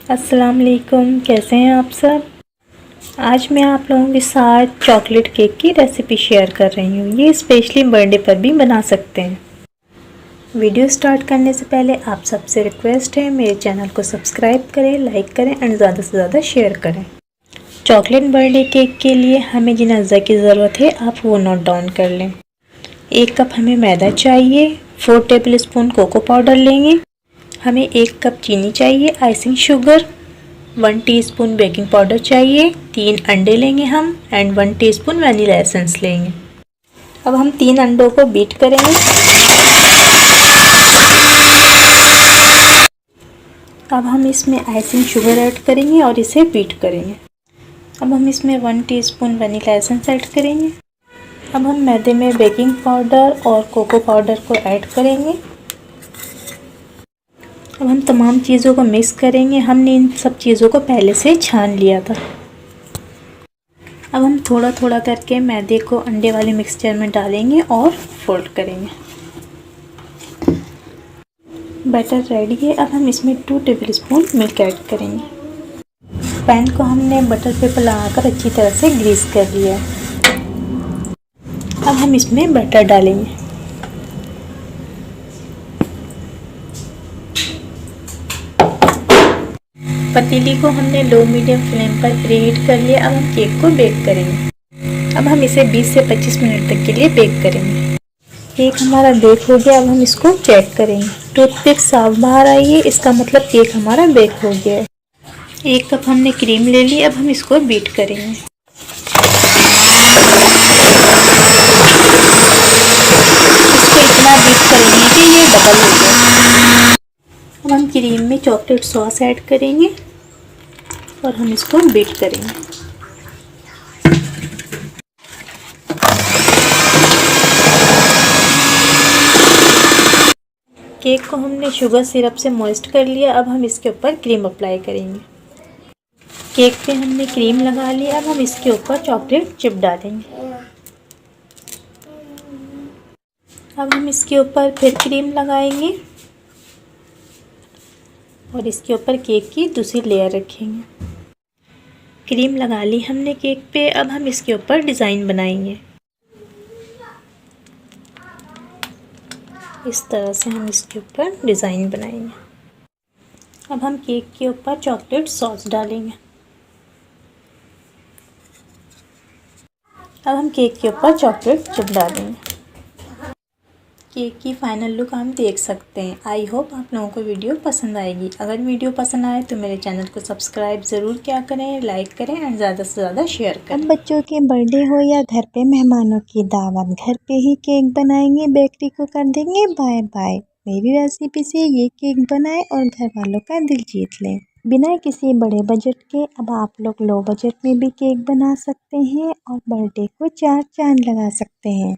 अस्सलाम वालेकुम, कैसे हैं आप सब। आज मैं आप लोगों के साथ चॉकलेट केक की रेसिपी शेयर कर रही हूँ। ये स्पेशली बर्थडे पर भी बना सकते हैं। वीडियो स्टार्ट करने से पहले आप सबसे रिक्वेस्ट है मेरे चैनल को सब्सक्राइब करें, लाइक करें एंड ज़्यादा से ज़्यादा शेयर करें। चॉकलेट बर्थडे केक के लिए हमें जिन अज्जा की ज़रूरत है आप वो नोट डाउन कर लें। 1 कप हमें मैदा चाहिए, 4 टेबल स्पून कोको पाउडर लेंगे, हमें 1 कप चीनी चाहिए, icing sugar, 1 teaspoon baking powder चाहिए, 3 अंडे लेंगे हम एंड 1 टीस्पून वनीला एसेंस लेंगे। अब हम 3 अंडों को बीट करेंगे। अब हम इसमें आइसिंग शुगर ऐड करेंगे और इसे बीट करेंगे। अब हम इसमें 1 टीस्पून वनीला एसेंस ऐड करेंगे। अब हम मैदे में बेकिंग पाउडर और कोको पाउडर को ऐड करेंगे। अब हम तमाम चीज़ों को मिक्स करेंगे। हमने इन सब चीज़ों को पहले से छान लिया था। अब हम थोड़ा थोड़ा करके मैदे को अंडे वाले मिक्सचर में डालेंगे और फोल्ड करेंगे। बैटर रेडी है। अब हम इसमें 2 टेबल स्पून मिल्क ऐड करेंगे। पैन को हमने बटर पेपर लगाकर अच्छी तरह से ग्रीस कर लिया है। अब हम इसमें बैटर डालेंगे। पतीली को हमने लो मीडियम फ्लेम पर प्रीहीट कर लिया। अब हम केक को बेक करेंगे। अब हम इसे 20 से 25 मिनट तक के लिए बेक करेंगे। केक हमारा बेक हो गया। अब हम इसको चेक करेंगे। टूथपिक साफ बाहर आई है, इसका मतलब केक हमारा बेक हो गया है। 1 कप हमने क्रीम ले ली। अब हम इसको बीट करेंगे। इसको इतना बीट करेंगे कि ये डबल हो जाए। अब हम क्रीम में चॉकलेट सॉस ऐड करेंगे और हम इसको बीट करेंगे। केक को हमने शुगर सिरप से मॉइस्ट कर लिया। अब हम इसके ऊपर क्रीम अप्लाई करेंगे। केक पे हमने क्रीम लगा लिया। अब हम इसके ऊपर चॉकलेट चिप डालेंगे। अब हम इसके ऊपर फिर क्रीम लगाएंगे और इसके ऊपर केक की दूसरी लेयर रखेंगे। क्रीम लगा ली हमने केक पे। अब हम इसके ऊपर डिज़ाइन बनाएंगे। इस तरह से हम इसके ऊपर डिज़ाइन बनाएंगे। अब हम केक के ऊपर चॉकलेट सॉस डालेंगे। अब हम केक के ऊपर चॉकलेट चिप डालेंगे। केक की फाइनल लुक हम देख सकते हैं। आई होप आप लोगों को वीडियो पसंद आएगी। अगर वीडियो पसंद आए तो मेरे चैनल को सब्सक्राइब ज़रूर किया करें, लाइक करें एंड ज़्यादा से ज़्यादा शेयर करें। अब बच्चों के बर्थडे हो या घर पे मेहमानों की दावत, घर पे ही केक बनाएंगे, बेकरी को कर देंगे बाय बाय। मेरी रेसिपी से ये केक बनाएं और घर वालों का दिल जीत लें बिना किसी बड़े बजट के। अब आप लोग लो बजट में भी केक बना सकते हैं और बर्थडे को 4 चांद लगा सकते हैं।